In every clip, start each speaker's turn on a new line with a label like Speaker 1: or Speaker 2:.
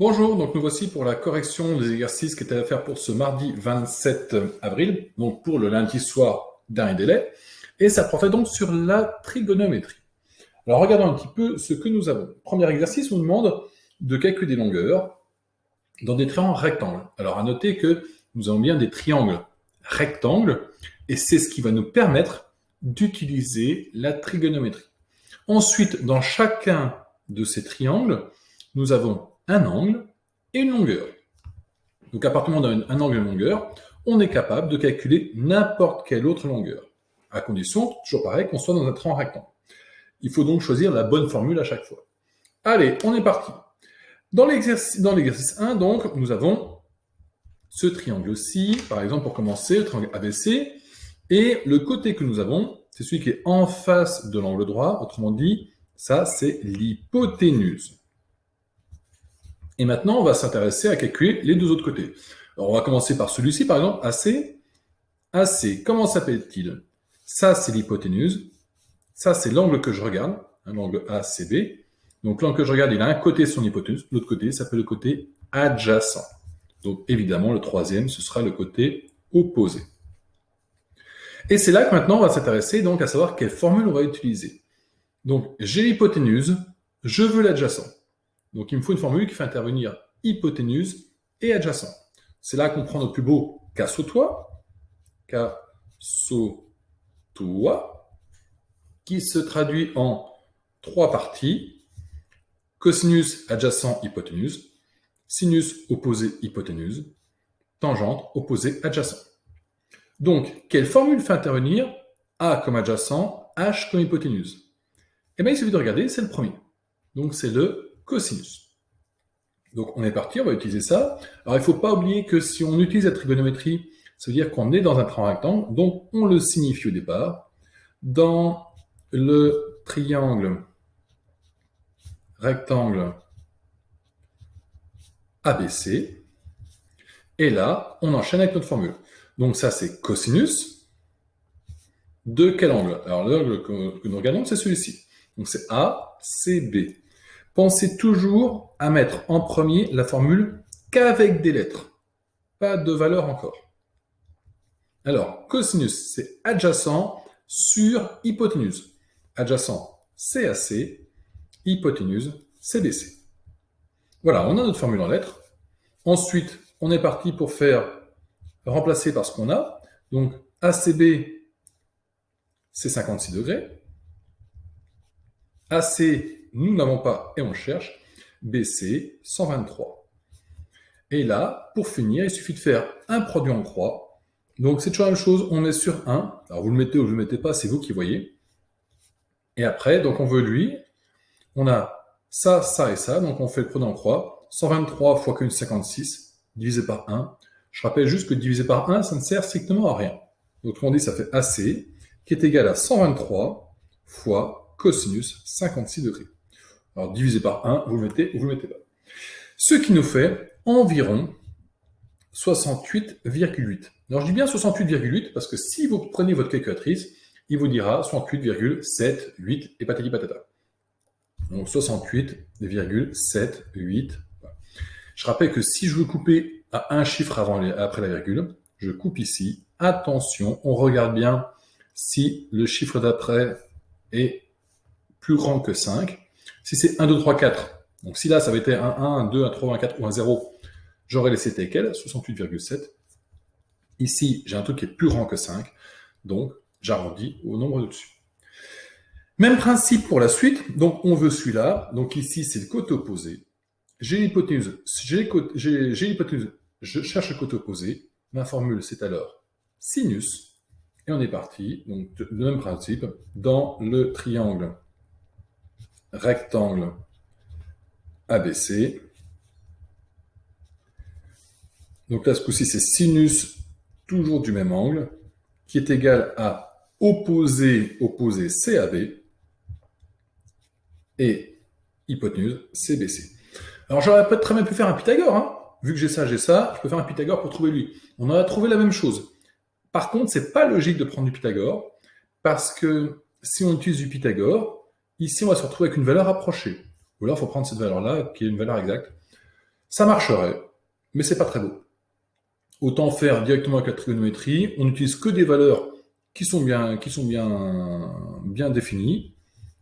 Speaker 1: Bonjour, donc nous voici pour la correction des exercices qui étaient à faire pour ce mardi 27 avril, donc pour le lundi soir dernier délai, et ça portait donc sur la trigonométrie. Alors regardons un petit peu ce que nous avons. Premier exercice, on nous demande de calculer des longueurs dans des triangles rectangles. Alors à noter que nous avons bien des triangles rectangles, et c'est ce qui va nous permettre d'utiliser la trigonométrie. Ensuite, dans chacun de ces triangles, nous avons un angle et une longueur. Donc à partir du moment d'un angle et une longueur, on est capable de calculer n'importe quelle autre longueur, à condition, toujours pareil, qu'on soit dans un triangle rectangle. Il faut donc choisir la bonne formule à chaque fois. Allez, on est parti. Dans l'exercice 1, donc, nous avons ce triangle-ci, par exemple, pour commencer, le triangle ABC, et le côté que nous avons, c'est celui qui est en face de l'angle droit, autrement dit, ça, c'est l'hypoténuse. Et maintenant, on va s'intéresser à calculer les deux autres côtés. Alors, on va commencer par celui-ci, par exemple, AC. AC, comment s'appelle-t-il? Ça, c'est l'hypoténuse. Ça, c'est l'angle que je regarde, l'angle ACB. Donc, l'angle que je regarde, il a un côté son hypoténuse. L'autre côté, ça s'appelle le côté adjacent. Donc, évidemment, le troisième, ce sera le côté opposé. Et c'est là que maintenant, on va s'intéresser donc à savoir quelle formule on va utiliser. Donc, j'ai l'hypoténuse, je veux l'adjacent. Donc, il me faut une formule qui fait intervenir hypoténuse et adjacent. C'est là qu'on prend notre plus beau cas sautois, qui se traduit en trois parties. Cosinus adjacent hypoténuse, sinus opposé hypoténuse, tangente opposé adjacent. Donc, quelle formule fait intervenir A comme adjacent, H comme hypoténuse? Eh bien, il suffit de regarder, c'est le premier. Donc, c'est le cosinus. Donc, on est parti, on va utiliser ça. Alors, il ne faut pas oublier que si on utilise la trigonométrie, ça veut dire qu'on est dans un triangle rectangle, donc on le signifie au départ. Dans le triangle rectangle ABC, et là, on enchaîne avec notre formule. Donc, ça, c'est cosinus de quel angle? Alors, l'angle que nous regardons, c'est celui-ci. Donc, c'est ACB. Pensez toujours à mettre en premier la formule qu'avec des lettres, pas de valeur encore. Alors, cosinus, c'est adjacent sur hypoténuse. Adjacent, c'est AC, hypoténuse, c'est BC. Voilà, on a notre formule en lettres. Ensuite, on est parti pour faire remplacer par ce qu'on a. Donc, ACB, c'est 56 degrés. AC, nous n'avons pas et on cherche. BC, 123. Et là, pour finir, il suffit de faire un produit en croix. Donc, c'est toujours la même chose, on est sur 1. Alors, vous le mettez ou vous ne le mettez pas, c'est vous qui voyez. Et après, donc on veut lui, on a ça, ça et ça, donc on fait le produit en croix. 123 fois cosinus 56, divisé par 1. Je rappelle juste que divisé par 1, ça ne sert strictement à rien. Autrement dit, ça fait AC, qui est égal à 123 fois cosinus 56 degrés. Alors, divisé par 1, vous le mettez ou vous ne le mettez pas. Ce qui nous fait environ 68,8. Alors, je dis bien 68,8 parce que si vous prenez votre calculatrice, il vous dira 68,78 et patati patata. Donc, 68,78. Je rappelle que si je veux couper à un chiffre après la virgule, je coupe ici. Attention, on regarde bien si le chiffre d'après est plus grand que 5. Si c'est 1, 2, 3, 4, donc si là ça avait été un 1, un 2, un 3, un 4 ou un 0, j'aurais laissé tel quel, 68,7. Ici, j'ai un truc qui est plus grand que 5, donc j'arrondis au nombre de dessus. Même principe pour la suite, donc on veut celui-là, donc ici c'est le côté opposé. J'ai l'hypoténuse, je cherche le côté opposé, ma formule c'est alors sinus, et on est parti, donc le même principe, dans le triangle rectangle ABC. Donc là, ce coup-ci, c'est sinus, toujours du même angle, qui est égal à opposé CAB, et hypoténuse CBC. Alors, j'aurais très bien pu faire un Pythagore, hein. Vu que j'ai ça, je peux faire un Pythagore pour trouver lui. On a trouvé la même chose. Par contre, c'est pas logique de prendre du Pythagore, parce que si on utilise du Pythagore, ici, on va se retrouver avec une valeur approchée. Ou alors, il faut prendre cette valeur-là, qui est une valeur exacte. Ça marcherait, mais c'est pas très beau. Autant faire directement avec la trigonométrie, on n'utilise que des valeurs qui sont bien définies.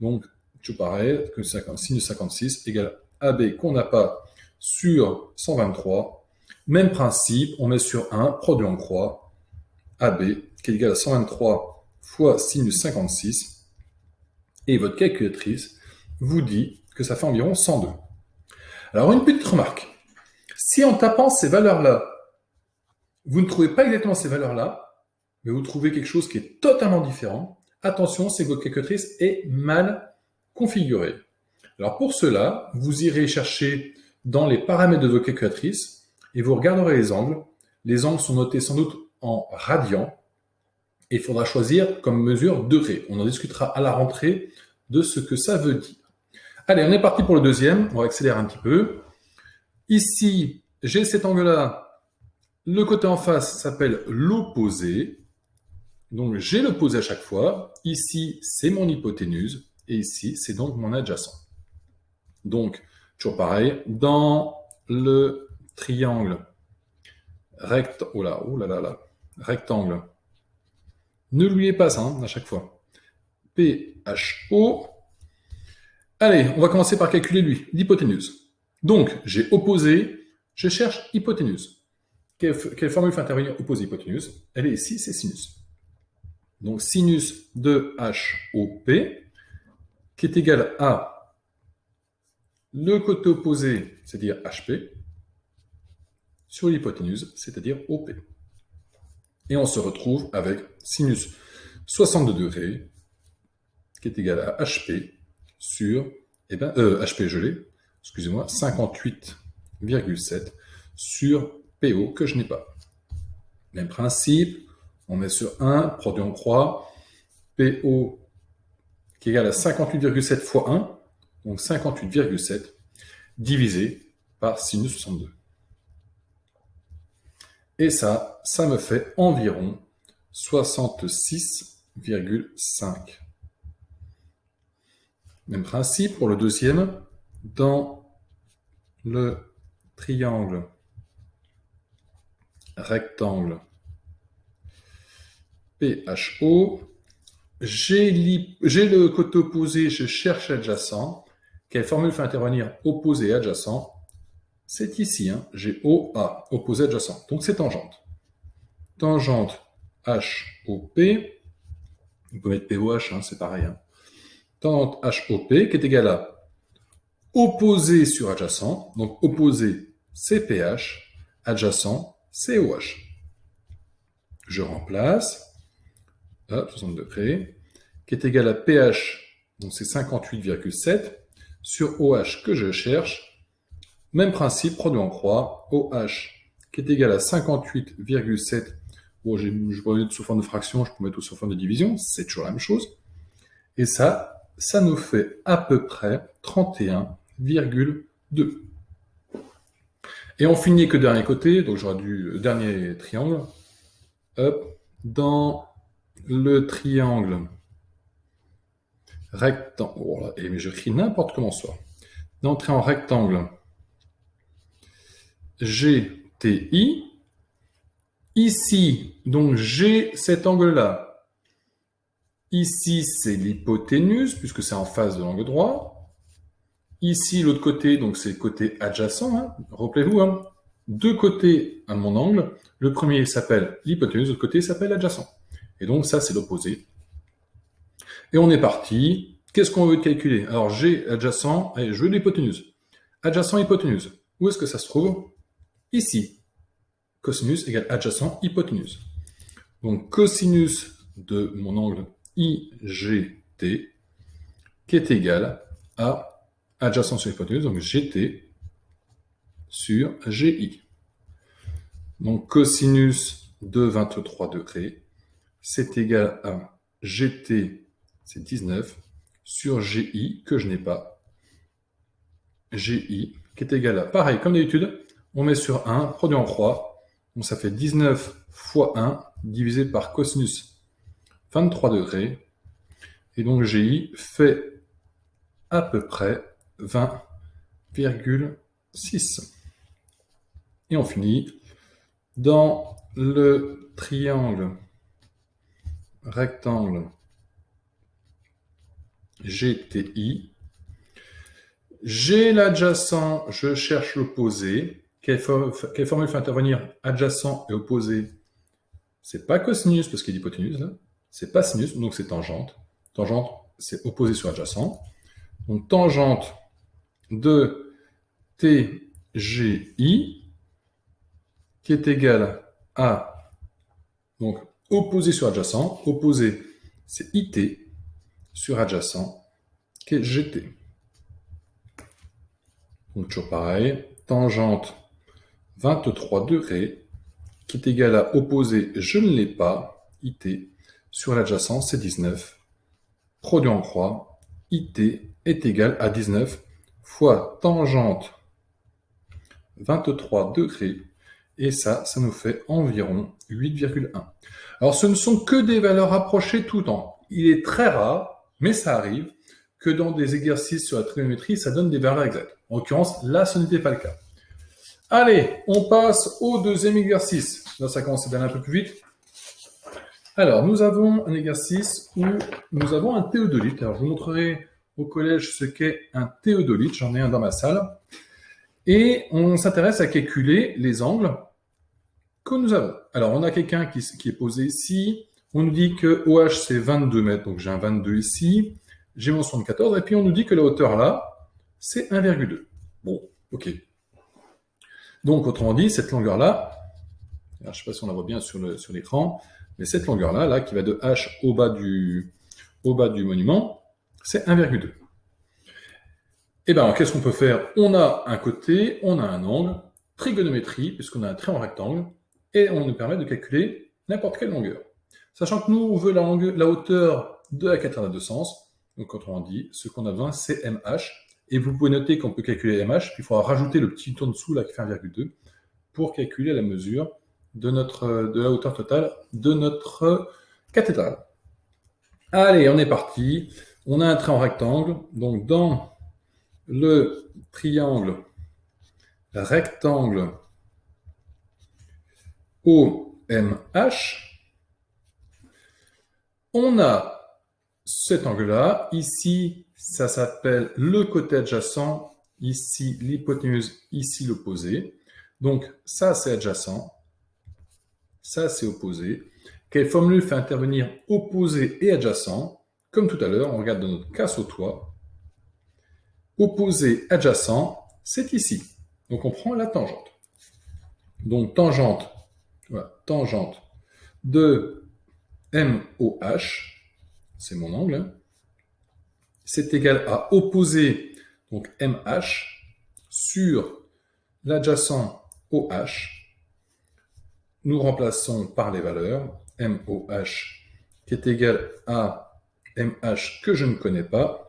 Speaker 1: Donc, toujours pareil, que sinus 56 égale AB qu'on n'a pas sur 123. Même principe, on met sur 1, produit en croix, AB qui est égal à 123 fois sinus 56. Et votre calculatrice vous dit que ça fait environ 102. Alors, une petite remarque. Si en tapant ces valeurs-là, vous ne trouvez pas exactement ces valeurs-là, mais vous trouvez quelque chose qui est totalement différent, attention, c'est que votre calculatrice est mal configurée. Alors pour cela, vous irez chercher dans les paramètres de votre calculatrice et vous regarderez les angles. Les angles sont notés sans doute en radians et il faudra choisir comme mesure degrés. On en discutera à la rentrée de ce que ça veut dire. Allez, on est parti pour le deuxième. On va accélérer un petit peu. Ici, j'ai cet angle-là. Le côté en face s'appelle l'opposé. Donc, j'ai l'opposé à chaque fois. Ici, c'est mon hypoténuse. Et ici, c'est donc mon adjacent. Donc, toujours pareil. Dans le triangle rectangle, ne l'oubliez pas ça, à chaque fois. PHO. Allez, on va commencer par calculer lui, l'hypoténuse. Donc, j'ai opposé, je cherche hypoténuse. Quelle formule fait intervenir opposé hypoténuse? Elle est ici, c'est sinus. Donc sinus de HOP, qui est égal à le côté opposé, c'est-à-dire HP, sur l'hypoténuse, c'est-à-dire OP. Et on se retrouve avec sinus 62 degrés, qui est égal à HP sur, HP gelé, excusez-moi, 58,7 sur PO que je n'ai pas. Même principe, on met sur 1, produit en croix, PO qui est égal à 58,7 fois 1, donc 58,7 divisé par sinus 62. Et ça me fait environ 66,5. Même principe pour le deuxième, dans le triangle rectangle PHO, j'ai le côté opposé, je cherche adjacent. Quelle formule fait intervenir opposé et adjacent? C'est ici, j'ai OA, opposé adjacent. Donc c'est tangente. Tangente HOP, vous pouvez mettre POH, c'est pareil. Tangente HOP qui est égale à opposé sur adjacent. Donc opposé c'est PH, adjacent c'est OH. Je remplace, 60 degrés, qui est égal à PH, donc c'est 58,7, sur OH que je cherche. Même principe, produit en croix, OH qui est égal à 58,7. Bon, je peux mettre sous forme de fraction, je peux mettre sous forme de division, c'est toujours la même chose. Et ça nous fait à peu près 31,2. Et on finit que dernier côté, donc j'aurais dû dernier triangle. Hop, dans le triangle rectangle. Oh là, mais je crie n'importe comment soit. Dans le triangle rectangle GTI. Ici, donc j'ai cet angle-là. Ici, c'est l'hypoténuse, puisque c'est en face de l'angle droit. Ici, l'autre côté, donc c'est le côté adjacent. Rappelez-vous, deux côtés à mon angle. Le premier s'appelle l'hypoténuse, l'autre côté s'appelle l'adjacent. Et donc ça, c'est l'opposé. Et on est parti. Qu'est-ce qu'on veut calculer? Alors, j'ai adjacent, allez, je veux l'hypoténuse. Adjacent, hypoténuse. Où est-ce que ça se trouve? Ici. Cosinus égale adjacent, hypoténuse. Donc, cosinus de mon angle IGT, qui est égal à adjacent sur hypoténuse, donc GT sur GI. Donc, cosinus de 23 degrés, c'est égal à GT, c'est 19, sur GI, que je n'ai pas. GI, qui est égal à, pareil, comme d'habitude, on met sur 1, produit en croix, donc ça fait 19 fois 1, divisé par cosinus 23 degrés, et donc GI fait à peu près 20,6. Et on finit dans le triangle rectangle GTI. J'ai l'adjacent, je cherche l'opposé. Quelle formule fait intervenir adjacent et opposé? C'est pas cosinus parce qu'il y a l'hypoténuse là. C'est pas sinus, donc c'est tangente. Tangente, c'est opposé sur adjacent. Donc tangente de TGI qui est égal à, donc opposé sur adjacent, opposé c'est IT sur adjacent qui est GT. Donc toujours pareil, tangente 23 degrés qui est égal à opposé, je ne l'ai pas, IT sur l'adjacent c'est 19. Produit en croix, IT est égal à 19 fois tangente 23 degrés. Et ça nous fait environ 8,1. Alors, ce ne sont que des valeurs rapprochées tout le temps. Il est très rare, mais ça arrive, que dans des exercices sur la trigonométrie, ça donne des valeurs exactes. En l'occurrence, là, ce n'était pas le cas. Allez, on passe au deuxième exercice. Là, ça commence à aller un peu plus vite. Alors, nous avons un exercice où nous avons un théodolite. Alors, je vous montrerai au collège ce qu'est un théodolite. J'en ai un dans ma salle. Et on s'intéresse à calculer les angles que nous avons. Alors, on a quelqu'un qui est posé ici. On nous dit que OH, c'est 22 mètres. Donc, j'ai un 22 ici. J'ai mon 74. Et puis, on nous dit que la hauteur là, c'est 1,2. Bon, OK. Donc, autrement dit, cette longueur-là, je ne sais pas si on la voit bien sur l'écran, mais cette longueur-là, là, qui va de H au bas du monument, c'est 1,2. Et bien, qu'est-ce qu'on peut faire? On a un côté, on a un angle, trigonométrie, puisqu'on a un triangle rectangle, et on nous permet de calculer n'importe quelle longueur. Sachant que nous, on veut la hauteur de la cathédrale de Sens, donc autrement dit, ce qu'on a besoin, c'est MH, et vous pouvez noter qu'on peut calculer MH, puis il faudra rajouter le petit en dessous, là, qui fait 1,2, pour calculer la mesure de la hauteur totale de notre cathédrale. Allez, on est parti. On a un triangle rectangle, donc dans le triangle rectangle OMH, on a cet angle-là. Ici, ça s'appelle le côté adjacent. Ici, l'hypoténuse. Ici, l'opposé. Donc, ça, c'est adjacent. Ça, c'est opposé. Quelle formule fait intervenir opposé et adjacent? Comme tout à l'heure, on regarde dans notre casse au toit. Opposé adjacent, c'est ici. Donc, on prend la tangente. Donc, tangente, voilà, tangente de MOH, c'est mon angle, hein, c'est égal à opposé, donc MH, sur l'adjacent OH. Nous remplaçons par les valeurs, MOH qui est égal à MH que je ne connais pas,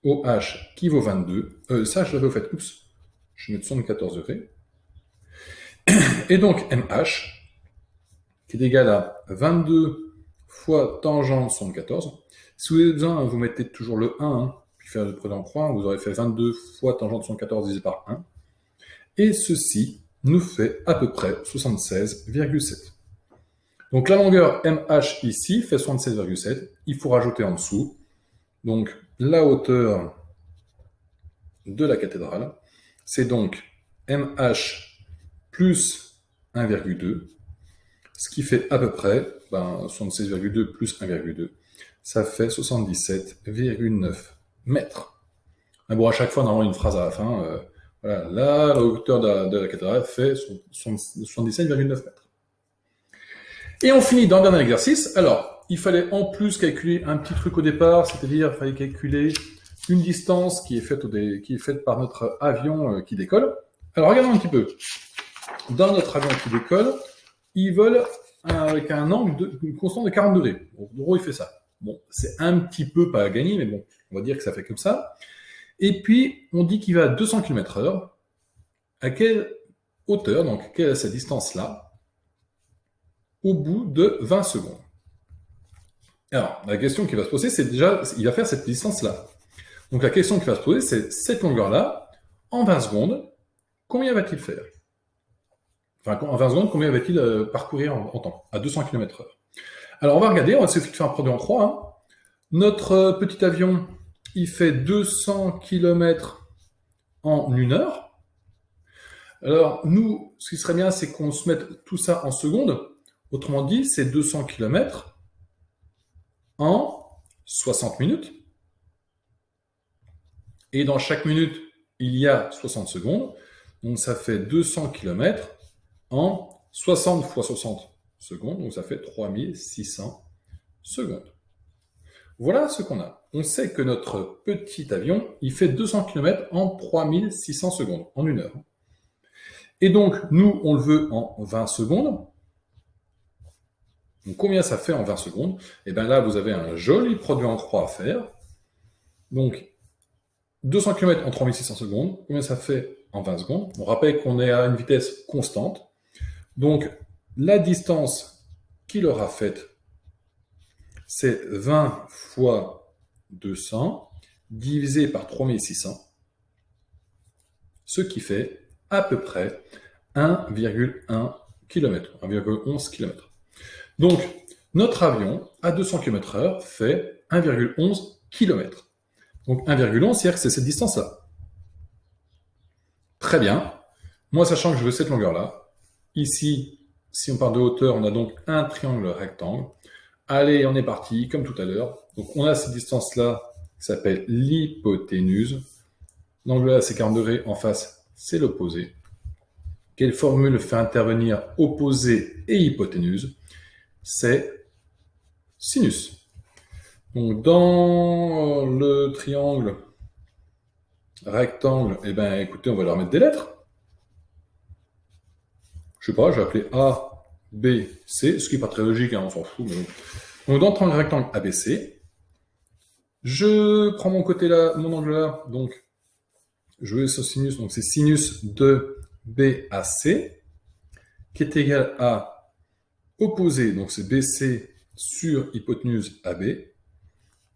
Speaker 1: OH qui vaut 22, ça je l'avais au fait, oups, je mets 74 degrés, et donc MH qui est égal à 22 fois tangente 74. Si vous avez besoin, vous mettez toujours le 1, hein, puis faire le produit en croix, vous aurez fait 22 fois tangente 74 divisé par 1, et ceci nous fait à peu près 76,7. Donc la longueur MH ici fait 76,7. Il faut rajouter en dessous donc la hauteur de la cathédrale. C'est donc MH plus 1,2, ce qui fait à peu près 76,2 plus 1,2. Ça fait 77,9 mètres. Mais bon, à chaque fois, on a une phrase à la fin. Voilà, là, la hauteur de la cathédrale fait 77,9 mètres. Et on finit dans le dernier exercice. Alors, il fallait en plus calculer un petit truc au départ, c'est-à-dire il fallait calculer une distance qui est faite par notre avion qui décolle. Alors, regardons un petit peu. Dans notre avion qui décolle, il vole avec un angle constant de 40 degrés. En gros, il fait ça. Bon, c'est un petit peu pas à gagner, mais bon, on va dire que ça fait comme ça. Et puis, on dit qu'il va à 200 km/h. À quelle hauteur, donc quelle est cette distance-là, au bout de 20 secondes? Alors, la question qui va se poser, c'est déjà, il va faire cette distance-là. Donc, la question qui va se poser, c'est cette longueur-là, en 20 secondes, combien va-t-il faire? Enfin, en 20 secondes, combien va-t-il parcourir en temps? À 200 km/h. Alors, on va regarder, on va essayer de faire un produit en 3. Hein. Notre petit avion, il fait 200 km en 1 heure. Alors, nous, ce qui serait bien, c'est qu'on se mette tout ça en secondes. Autrement dit, c'est 200 km en 60 minutes. Et dans chaque minute, il y a 60 secondes. Donc, ça fait 200 km en 60 fois 60 secondes. Donc, ça fait 3600 secondes. Voilà ce qu'on a. On sait que notre petit avion, il fait 200 km en 3600 secondes, en 1 heure. Et donc, nous, on le veut en 20 secondes. Donc, combien ça fait en 20 secondes? Et bien là, vous avez un joli produit en croix à faire. Donc, 200 km en 3600 secondes, combien ça fait en 20 secondes? On rappelle qu'on est à une vitesse constante. Donc, la distance qu'il aura faite, c'est 20 fois 200 divisé par 3600, ce qui fait à peu près 1,1 km, 1,11 km. Donc, notre avion, à 200 km/h, fait 1,11 km. Donc, 1,11, c'est-à-dire que c'est cette distance-là. Très bien. Moi, sachant que je veux cette longueur-là, ici, si on parle de hauteur, on a donc un triangle rectangle. Allez, on est parti, comme tout à l'heure. Donc, on a cette distance-là qui s'appelle l'hypoténuse. L'angle là, c'est 40 degrés. En face, c'est l'opposé. Quelle formule fait intervenir opposé et hypoténuse? C'est sinus. Donc, dans le triangle rectangle, eh ben, écoutez, on va leur mettre des lettres. Je sais pas, je vais appeler A, B, C, ce qui n'est pas très logique, hein, on s'en fout. Mais bon. Donc, dans le triangle rectangle ABC, je prends mon côté là, mon angle là, donc je vais sur sinus, donc c'est sinus de BAC, qui est égal à opposé, donc c'est BC sur hypoténuse AB.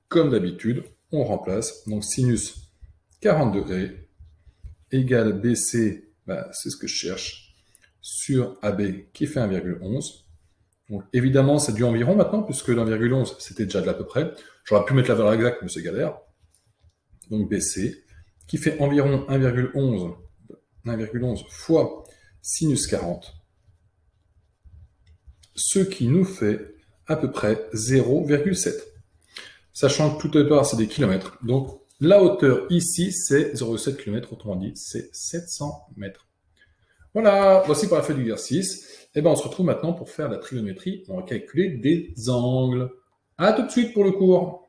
Speaker 1: Comme d'habitude, on remplace, donc sinus 40 degrés égale BC, bah, c'est ce que je cherche, sur AB qui fait 1,11. Donc évidemment, c'est du environ maintenant, puisque l'1,11, c'était déjà de l'à peu près. J'aurais pu mettre la valeur exacte, mais c'est galère. Donc BC, qui fait environ 1,11 fois sinus 40, ce qui nous fait à peu près 0,7. Sachant que tout à l'heure, c'est des kilomètres. Donc la hauteur ici, c'est 0,7 km, autrement dit, c'est 700 mètres. Voilà, voici pour la fin de l'exercice. Et ben, on se retrouve maintenant pour faire la trigonométrie. On va calculer des angles. À tout de suite pour le cours.